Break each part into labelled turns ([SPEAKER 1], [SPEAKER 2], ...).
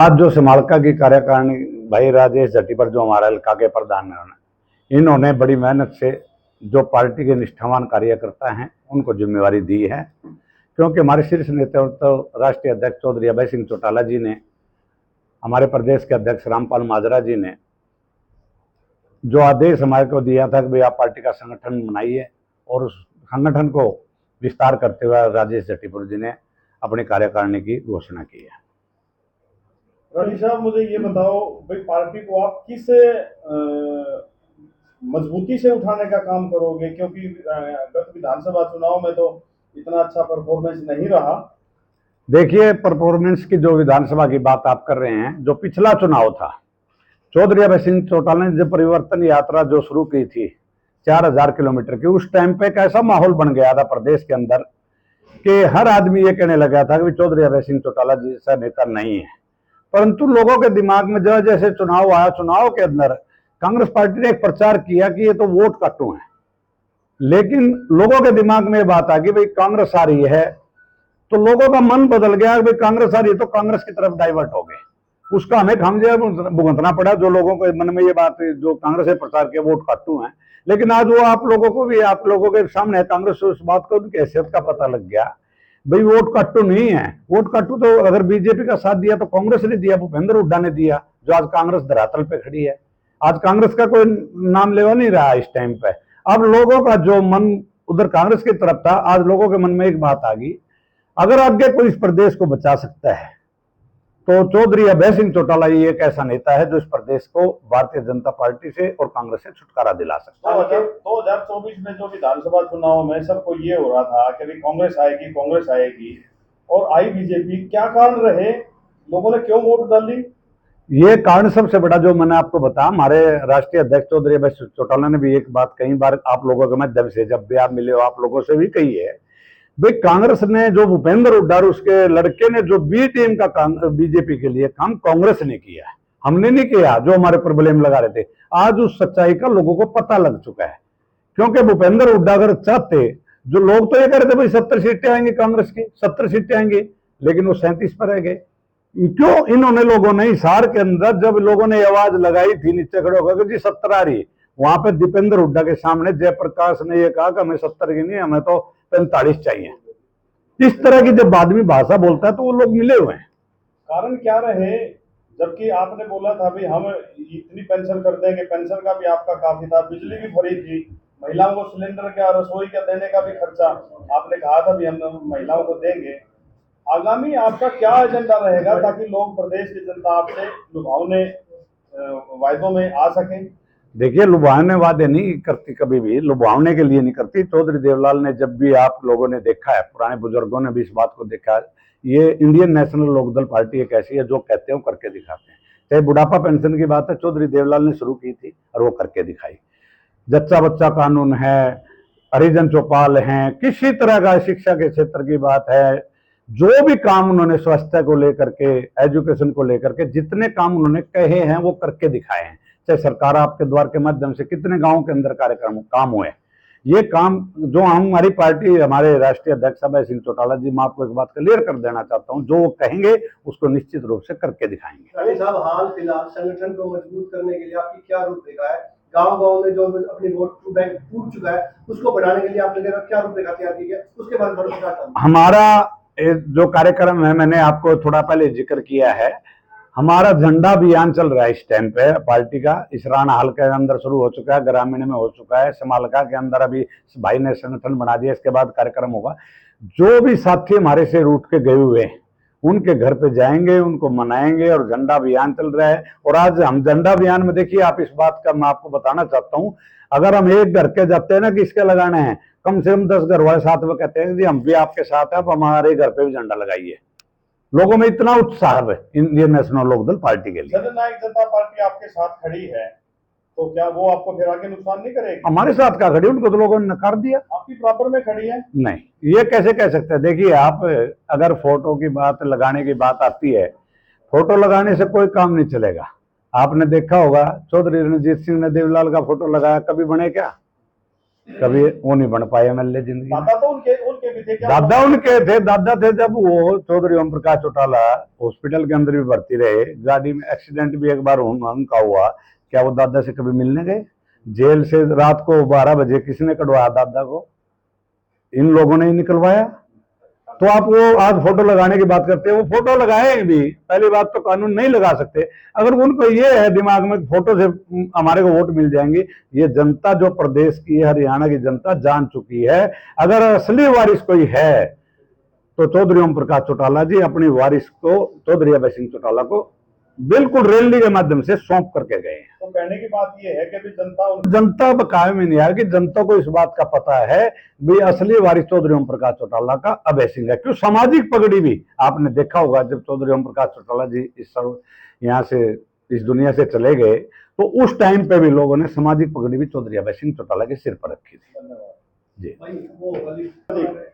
[SPEAKER 1] आज जो समालका की कार्यकारिणी भाई राजेश जट्टी पर जो हमारा इलाका के प्रधान हैं, इन्होंने बड़ी मेहनत से जो पार्टी के निष्ठावान कार्यकर्ता हैं उनको जिम्मेवारी दी है। क्योंकि हमारे शीर्ष नेता तो राष्ट्रीय अध्यक्ष चौधरी अभय सिंह चौटाला जी ने, हमारे प्रदेश के अध्यक्ष रामपाल माजरा जी ने जो आदेश हमारे को दिया था कि भाई आप पार्टी का संगठन बनाइए, और उस संगठन को विस्तार करते हुए राजेश जट्टीपुर जी ने अपनी कार्यकारिणी की घोषणा की है।
[SPEAKER 2] रवि साहब, मुझे ये बताओ भाई, पार्टी को आप किस मजबूती से उठाने का काम करोगे, क्योंकि गत विधानसभा चुनाव में तो इतना अच्छा परफॉर्मेंस नहीं रहा।
[SPEAKER 1] देखिए, परफॉर्मेंस की जो विधानसभा की बात आप कर रहे हैं, जो पिछला चुनाव था, चौधरी अभय सिंह चौटाला ने जब परिवर्तन यात्रा जो शुरू की थी 4000 किलोमीटर की, उस टाइम पे एक ऐसा माहौल बन गया था प्रदेश के अंदर कि हर आदमी ये कहने लगा था कि चौधरी अभय सिंह चौटाला जैसा नेता नहीं है। परंतु लोगों के दिमाग में जो जैसे चुनाव आया, चुनाव के अंदर कांग्रेस पार्टी ने एक प्रचार किया कि ये तो वोट काटू है, लेकिन लोगों के दिमाग में बात आ गई भाई कांग्रेस आ रही है, तो लोगों का मन बदल गया भाई कांग्रेस आ रही है तो कांग्रेस की तरफ डाइवर्ट हो गए। उसका हमें खामजा भुगतना पड़ा, जो लोगों के मन में ये बात जो कांग्रेस ने प्रचार किया वोट काटू है। लेकिन आज वो आप लोगों को भी, आप लोगों के सामने कांग्रेस उस बात को, उनकी हैसियत का पता लग गया भाई वोट काटू नहीं है। वोट काटू तो अगर बीजेपी का साथ दिया तो कांग्रेस ने दिया, भूपेंद्र हुड्डा ने दिया, जो आज कांग्रेस धरातल पे खड़ी है। आज कांग्रेस का कोई नाम लेवा नहीं रहा इस टाइम पे। अब लोगों का जो मन उधर कांग्रेस की तरफ था, आज लोगों के मन में एक बात आ गई, अगर आगे कोई इस प्रदेश को बचा सकता है तो चौधरी अभय सिंह चौटाला ये एक ऐसा नेता है जो इस प्रदेश को भारतीय जनता पार्टी से और कांग्रेस से छुटकारा दिला सकता है।
[SPEAKER 2] 2024 में जो विधानसभा चुनाव में सबको ये हो रहा था कि कांग्रेस आएगी, कांग्रेस आएगी, और आई बीजेपी। क्या कारण रहे, लोगों ने क्यों वोट डाली?
[SPEAKER 1] ये कारण सबसे बड़ा जो मैंने आपको बताया, हमारे राष्ट्रीय अध्यक्ष चौधरी अभय चौटाला ने भी एक बात कई बार आप लोगों के माध्यम से जब भी आप मिले हो आप लोगों से भी कही है, भाई कांग्रेस ने जो भूपेंद्र हुड्डा उसके लड़के ने जो बी टीम का बीजेपी के लिए काम कांग्रेस ने किया है, हमने नहीं किया। जो हमारे पर ब्लेम लगा रहे थे, आज उस सच्चाई का लोगों को पता लग चुका है। क्योंकि भूपेंद्र हुड्डा अगर चाहते, जो लोग तो ये कह रहे थे भाई 70 सीटें आएंगी कांग्रेस की, 70 सीटें आएंगी, लेकिन वो 37 पर रह गए। क्यों? इन्होंने लोगों ने हिसार के अंदर जब लोगों ने आवाज लगाई थी नीचे खड़े होकर जी 70 आ रही, वहां पे दीपेंद्र हुड्डा के सामने जयप्रकाश ने ये कहा कि हमें 70 की नहीं, हमें तो 45 चाहिए। इस तरह की जब आदमी भाषा बोलता है तो वो लोग मिले हुए हैं।
[SPEAKER 2] कारण क्या रहे, जबकि आपने बोला था भाई हम इतनी पेंशन कर देंगे, पेंशन का भी आपका काफी था, बिजली भी फ्री थी, महिलाओं को सिलेंडर का, रसोई का देने का भी खर्चा आपने कहा था भी हम महिलाओं को देंगे। आगामी आपका क्या एजेंडा रहेगा ताकि लोग, प्रदेश की जनता आपसे लुभावने वायदों में आ सकें?
[SPEAKER 1] देखिए, लुभावने वादे नहीं करती, कभी भी लुभावने के लिए नहीं करती। चौधरी देवलाल ने, जब भी आप लोगों ने देखा है, पुराने बुजुर्गों ने भी इस बात को देखा है, ये इंडियन नेशनल लोकदल पार्टी एक ऐसी है जो कहते हैं करके दिखाते हैं। चाहे बुढ़ापा पेंशन की बात है, चौधरी देवलाल ने शुरू की थी और वो करके दिखाई। जच्चा बच्चा कानून है, हरिजन चौपाल है, किसी तरह का शिक्षा के क्षेत्र की बात है, जो भी काम उन्होंने स्वास्थ्य को लेकर के, एजुकेशन को लेकर के, जितने काम उन्होंने कहे हैं वो करके दिखाए हैं। चाहे सरकार आपके द्वार के माध्यम से कितने गांवों के अंदर कार्यक्रम काम हुए, ये काम जो हमारी पार्टी, हमारे राष्ट्रीय अध्यक्ष अभय सिंह चौटाला जी, मैं आपको एक बात क्लियर कर देना चाहता हूं, जो वो कहेंगे उसको निश्चित रूप से करके दिखाएंगे।
[SPEAKER 3] रानी साहब, हाल फिलहाल संगठन को मजबूत करने के लिए आपकी क्या रूपरेखा है? गांव-गांव में जो अपनी वोट बैंक टूट चुका है, उसको बढ़ाने के लिए आपने क्या रूपरेखा तैयार की है, उसके बारे में थोड़ा बताइए।
[SPEAKER 1] हमारा जो कार्यक्रम है, मैंने आपको थोड़ा पहले जिक्र किया है, हमारा झंडा अभियान चल रहा है इस टाइम पे पार्टी का। इसराना हाल के अंदर शुरू हो चुका है, ग्रामीण में हो चुका है, समालका के अंदर अभी भाई ने संगठन बना दिया, इसके बाद कार्यक्रम होगा। जो भी साथी हमारे से रूट के गए हुए हैं उनके घर पे जाएंगे, उनको मनाएंगे, और झंडा अभियान चल रहा है। और आज हम झंडा अभियान में, देखिए आप, इस बात का मैं आपको बताना चाहता हूँ, अगर हम एक घर के जाते हैं ना कि इसके लगाने हैं, कम से कम 10 घर वाले साथ में कहते हैं जी हम भी आपके साथ हैं, आप हमारे घर पे भी झंडा लगाइए। लोगों में इतना उत्साह है इंडियन नेशनल लोकदल पार्टी के लिए।
[SPEAKER 2] जननायक जनता पार्टी आपके साथ खड़ी है, तो क्या वो आपको फिर आगे नुकसान नहीं करेगी?
[SPEAKER 1] हमारे साथ क्या खड़ी, उनको तो लोगों ने नकार दिया।
[SPEAKER 2] आपकी बराबर में खड़ी है?
[SPEAKER 1] नहीं, ये कैसे कह सकते हैं? देखिए आप, अगर फोटो की बात लगाने की बात आती है, फोटो लगाने से कोई काम नहीं चलेगा। आपने देखा होगा चौधरी रणजीत सिंह ने देवलाल का फोटो लगाया, कभी बने क्या? कभी वो नहीं बन पाए एमएलए जिंदगी में।
[SPEAKER 2] दादा तो उनके उनके भी थे क्या?
[SPEAKER 1] दादा उनके थे, दादा थे जब वो चौधरी ओम प्रकाश चौटाला हॉस्पिटल के अंदर भी भर्ती रहे, गाड़ी में एक्सीडेंट भी एक बार उनका हुआ, क्या वो दादा से कभी मिलने गए? जेल से रात को 12 बजे किसने कटवाया दादा को? इन लोगों ने ही निकलवाया। तो आप वो आज फोटो लगाने की बात करते हैं, वो फोटो लगाए भी, पहली बात तो कानून नहीं लगा सकते। अगर उनको ये है दिमाग में फोटो से हमारे को वोट मिल जाएंगे, ये जनता जो प्रदेश की हरियाणा की जनता जान चुकी है। अगर असली वारिस कोई है तो चौधरी ओम प्रकाश चौटाला जी अपनी वारिस को चौधरी अभय सिंह चौटाला को बिल्कुल रैली के माध्यम से सौंप करके गए हैं।
[SPEAKER 2] तो कहने की बात ये है कि भी
[SPEAKER 1] जनता बकाये में नहीं आया कि जनता को इस बात का पता है भी असली वारिस चौधरी ओम प्रकाश चौटाला का अभय सिंह है। क्यों? सामाजिक पगड़ी भी आपने देखा होगा, जब चौधरी ओम प्रकाश चौटाला जी इस यहाँ से इस दुनिया से चले गए तो उस टाइम पे भी लोगों ने सामाजिक पगड़ी भी चौधरी अभय सिंह चौटाला के सिर पर रखी थी। जी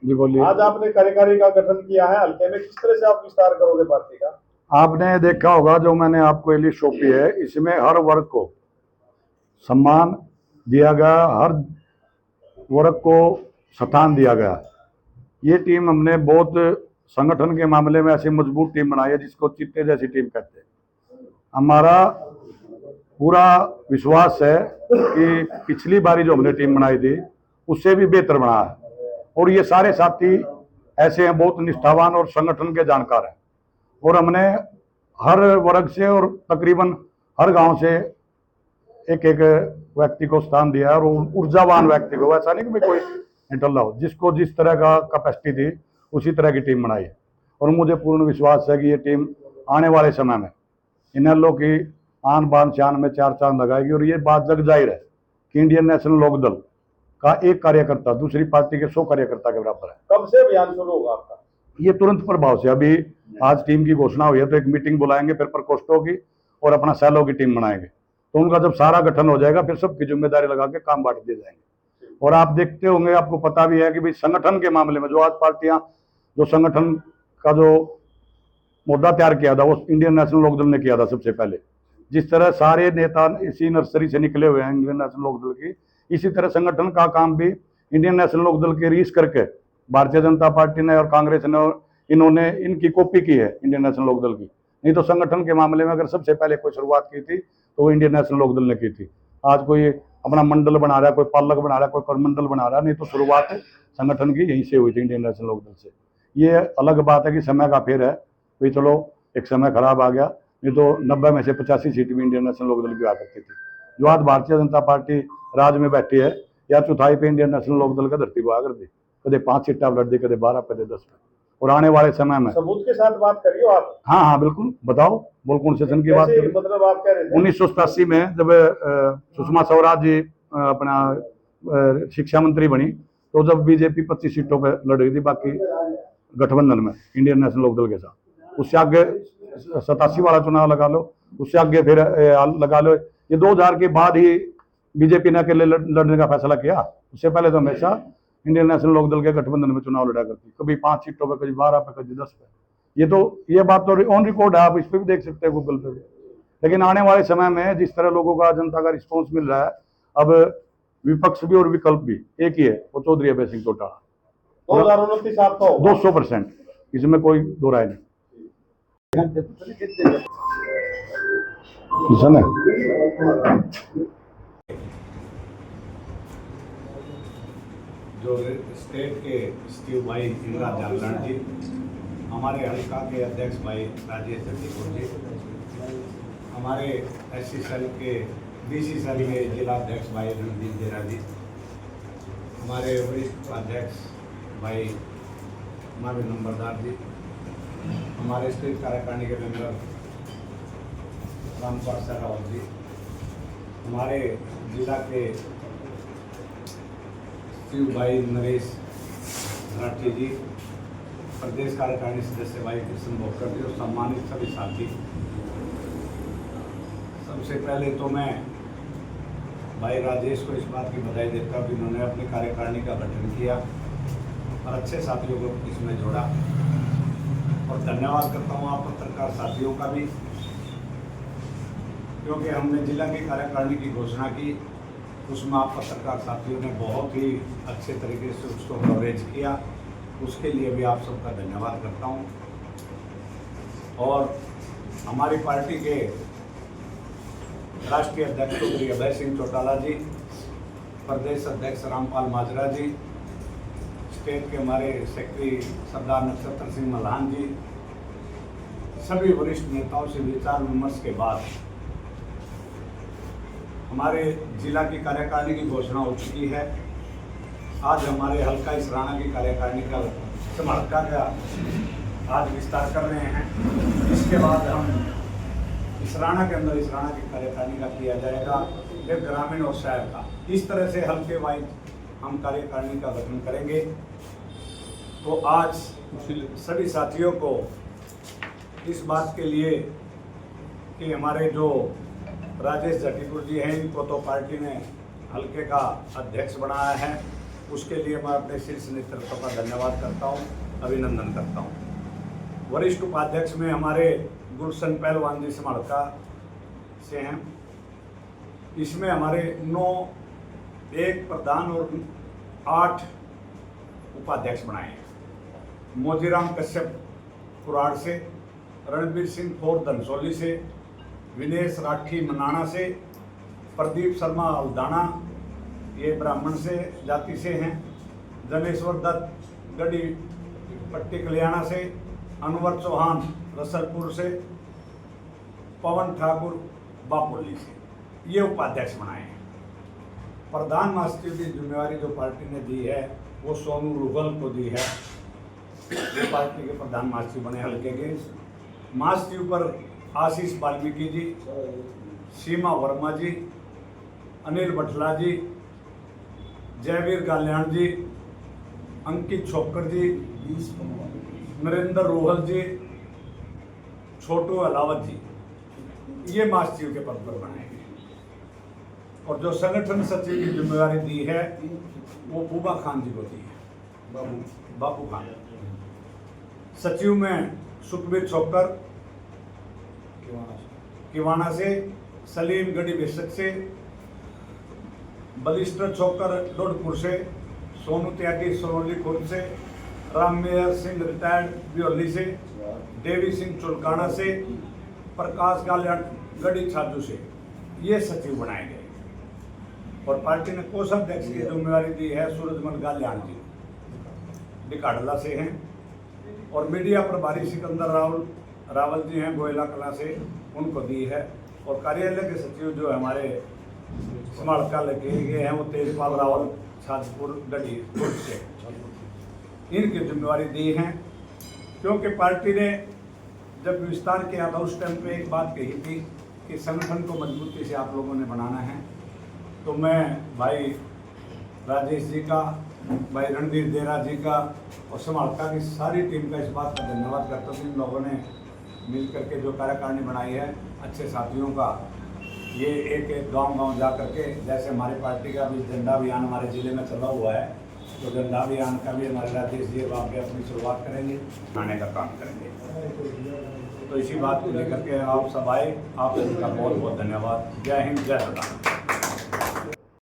[SPEAKER 1] जी बोलिए।
[SPEAKER 2] आज आपने कार्यकारी का गठन किया है हल्के में, किस तरह से आप विस्तार करोगे पार्टी का?
[SPEAKER 4] आपने देखा होगा जो मैंने आपको ये लिस्ट सौंपी है, इसमें हर वर्ग को सम्मान दिया गया, हर वर्ग को स्थान दिया गया। ये टीम हमने बहुत संगठन के मामले में ऐसी मजबूत टीम बनाई है जिसको चित्ते जैसी टीम कहते हैं। हमारा पूरा विश्वास है कि पिछली बारी जो हमने टीम बनाई थी उससे भी बेहतर बना है, और ये सारे साथी ऐसे हैं बहुत निष्ठावान और संगठन के जानकार हैं। और हमने हर वर्ग से और तकरीबन हर गांव से एक एक व्यक्ति को स्थान दिया है, और ऊर्जावान व्यक्ति को, ऐसा नहीं कि कोई निटल्ला हो, जिसको जिस तरह का कैपेसिटी थी उसी तरह की टीम बनाई है। और मुझे पूर्ण विश्वास है कि ये टीम आने वाले समय में इनेलो की आन बान शान में चार चांद लगाएगी। और ये बात जग जाहिर है कि इंडियन नेशनल लोक दल का एक कार्यकर्ता दूसरी पार्टी के 100 कार्यकर्ता के बराबर है।
[SPEAKER 2] कब से अभियान शुरू होगा आपका?
[SPEAKER 4] ये तुरंत प्रभाव से, अभी आज टीम की घोषणा हुई है तो एक मीटिंग बुलाएंगे, फिर प्रकोष्ठों की और अपना सैलों की टीम बनाएंगे। तो उनका जब सारा गठन हो जाएगा फिर सबकी जिम्मेदारी लगा के काम बांट दिए जाएंगे। और आप देखते होंगे, आपको पता भी है कि भाई संगठन के मामले में जो आज पार्टियां जो संगठन का जो मुद्दा तैयार किया था वो इंडियन नेशनल लोक दल ने किया था सबसे पहले। जिस तरह सारे नेता इसी नर्सरी से निकले हुए हैं इंडियन नेशनल लोक दल की, इसी तरह संगठन का काम भी इंडियन नेशनल लोक दल के रीस करके भारतीय जनता पार्टी ने और कांग्रेस ने इन्होंने इनकी कॉपी की है इंडियन नेशनल लोक दल की। नहीं तो संगठन के मामले में अगर सबसे पहले कोई शुरुआत की थी तो वो इंडियन नेशनल लोक दल ने की थी। आज कोई अपना मंडल बना रहा है, कोई पालक बना रहा है, कोई करमंडल बना रहा है, नहीं तो शुरुआत संगठन की यहीं से हुई थी इंडियन नेशनल लोक दल से। ये अलग बात है कि समय का फेर है, भाई चलो एक समय खराब आ गया, नहीं तो 90 में से 85 सीट भी इंडियन नेशनल लोक दल की आ करती थी। जो आज भारतीय जनता पार्टी राज में बैठी है, या चौथाई पे इंडियन नेशनल लोक दल का धरती को आकर दी, कदे 5 सीटा लड़ दी, कदे 12, कदे 10 पे। और आने वाले समय में
[SPEAKER 2] सबूत के साथ बात करियो आप।
[SPEAKER 4] हाँ हाँ बिल्कुल, बताओ बोलकुंड सेशन की बात करें।
[SPEAKER 2] मतलब आप कह रहे थे
[SPEAKER 4] 1987 में जब सुषमा स्वराज जी अपना शिक्षा मंत्री बनी, तो जब बीजेपी 25 सीटों पे लड़ रही थी बाकी गठबंधन में इंडियन नेशनल लोक दल के साथ, उससे आगे 87 वाला चुनाव लगा लो, उससे आगे फिर लगा लो, ये 2000 के बाद ही बीजेपी ने अकेले लड़ने का फैसला किया। उससे पहले तो हमेशा इंडियन नेशनल लोक दल के गठबंधन में चुनाव लड़ा करती, कभी 5 सीटों पे, कभी 12 पे, कभी 10 पे। ये बात तो ऑन रिकॉर्ड है, आप इस पर भी देख सकते हैं गूगल पे भी। लेकिन आने वाले समय में जिस तरह लोगों का जनता का रिस्पॉन्स मिल रहा है, अब विपक्ष भी और विकल्प भी एक ही है, वो चौधरी अभय सिंह चौटाला।
[SPEAKER 2] 2029 आपका होगा
[SPEAKER 4] 200%, इसमें कोई दो राय नहीं।
[SPEAKER 5] जो स्टेट के स्टीव भाई इंदिरा जागरण जी, हमारे हल्का के अध्यक्ष भाई राजेश जगदीपुर जी, हमारे एससी सेल के बीसी सेल के जिला अध्यक्ष भाई रणदीप देरा जी, हमारे वरिष्ठ अध्यक्ष भाई महावीर नंबरदार जी, हमारे स्टेट कार्यकारिणी के मेंबर रामपाल सहरावत जी, हमारे जिला के शिव भाई नरेश राठी जी, प्रदेश कार्यकारिणी सदस्य भाई कृष्ण भोकर जी और सम्मानित सभी साथी। सबसे पहले तो मैं भाई राजेश को इस बात की बधाई देता हूँ कि उन्होंने अपनी कार्यकारिणी का गठन किया और अच्छे साथियों को इसमें जोड़ा। और धन्यवाद करता हूँ आप पत्रकार साथियों का भी, क्योंकि हमने जिला की कार्यकारिणी की घोषणा की उसमें आप पत्रकार साथियों ने बहुत ही अच्छे तरीके से उसको कवरेज किया, उसके लिए भी आप सबका धन्यवाद करता हूँ। और हमारी पार्टी के राष्ट्रीय अध्यक्ष चौधरी अभय सिंह चौटाला जी, प्रदेश अध्यक्ष रामपाल माजरा जी, स्टेट के हमारे सेक्रेटरी सरदार नक्षत्र सिंह मल्हान जी, सभी वरिष्ठ नेताओं से विचार विमर्श के बाद हमारे जिला की कार्यकारिणी की घोषणा हो चुकी है। आज हमारे हल्का इसराना की कार्यकारिणी का समर्थका का आज विस्तार कर रहे हैं। इसके बाद हम इसराना के अंदर इसराना की कार्यकारिणी का किया जाएगा, फिर ग्रामीण और शहर का। इस तरह से हल्के वाइज हम कार्यकारिणी का गठन करेंगे। तो आज सभी साथियों को इस बात के लिए कि हमारे जो राजेश जटीपुर जी हैं, इनको तो पार्टी ने हल्के का अध्यक्ष बनाया है, उसके लिए मैं अपने शीर्ष नेतृत्व का धन्यवाद करता हूं, अभिनंदन करता हूं। वरिष्ठ उपाध्यक्ष में हमारे गुलशन पहलवान जी समालका से हैं। इसमें हमारे 9 एक प्रधान और 8 उपाध्यक्ष बनाए हैं। मोजीराम कश्यप कुराड़ से, रणबीर सिंह फोर धनसोली से, विनेश राठी मनाना से, प्रदीप शर्मा हल्दाना ये ब्राह्मण से जाति से हैं, जनेश्वर दत्त गढ़ी पट्टी कल्याणा से, अनवर चौहान रसलपुर से, पवन ठाकुर बापोली से, ये उपाध्यक्ष बनाए हैं। प्रधान महासचिव की जिम्मेवारी जो पार्टी ने दी है वो सोनू रुगल को दी है, ये पार्टी के प्रधान महासचिव बने हल्के के। महासचिव पर आशीष वाल्मीकि जी, सीमा वर्मा जी, अनिल बठला जी, जयवीर गाल्याण जी, अंकित छोकर जी, नरेंद्र रोहल जी, छोटू अलावत जी, ये महासचिव के पद पर बनाए गए। और जो संगठन सचिव की जिम्मेदारी दी है वो बूबा खान जी को दी है, बाबू खान। सचिव में सुखबीर छोकर किवाना से, सलीम गढ़ी बेशक से, बलिस्टर छोकर डोडपुर से, सोनू त्यागी सोनौली खुर्द से, राममेयर सिंह रिटायर्ड बियोली से, देवी सिंह चुलकाना से, प्रकाश गाल्याण गढ़ी छाजू से, ये सचिव बनाए गए। और पार्टी ने कोषाध्यक्ष की जिम्मेवारी दी है सूरजमल गाल्याण जी, डिकाडला से हैं। और मीडिया प्रभारी सिकंदर रावल जी हैं, गोयला कला से, उनको दी है। और कार्यालय के सचिव जो हमारे समालका लगे गए हैं वो तेजपाल रावल छाजपुर गढ़ी खुर्द से, इनकी जिम्मेवारी दी है। क्योंकि पार्टी ने जब विस्तार किया था उस टाइम पे एक बात कही थी कि संगठन को मजबूती से आप लोगों ने बनाना है। तो मैं भाई राजेश जी का, भाई रणधीर देरा जी का और समालका की सारी टीम का इस बात का धन्यवाद करता हूँ। इन लोगों ने मिल करके जो कार्यकारिणी बनाई है, अच्छे साथियों का, ये एक एक गांव जा करके, जैसे हमारी पार्टी का भी झंडा अभियान हमारे ज़िले में चला हुआ है, तो झंडा अभियान का भी हमारे राजेश जी वहाँ पे अपनी शुरुआत करेंगे, आने का काम करेंगे। तो इसी बात को लेकर के आप सब आए, आप सभी का बहुत बहुत धन्यवाद। जय हिंद, जय सरदार।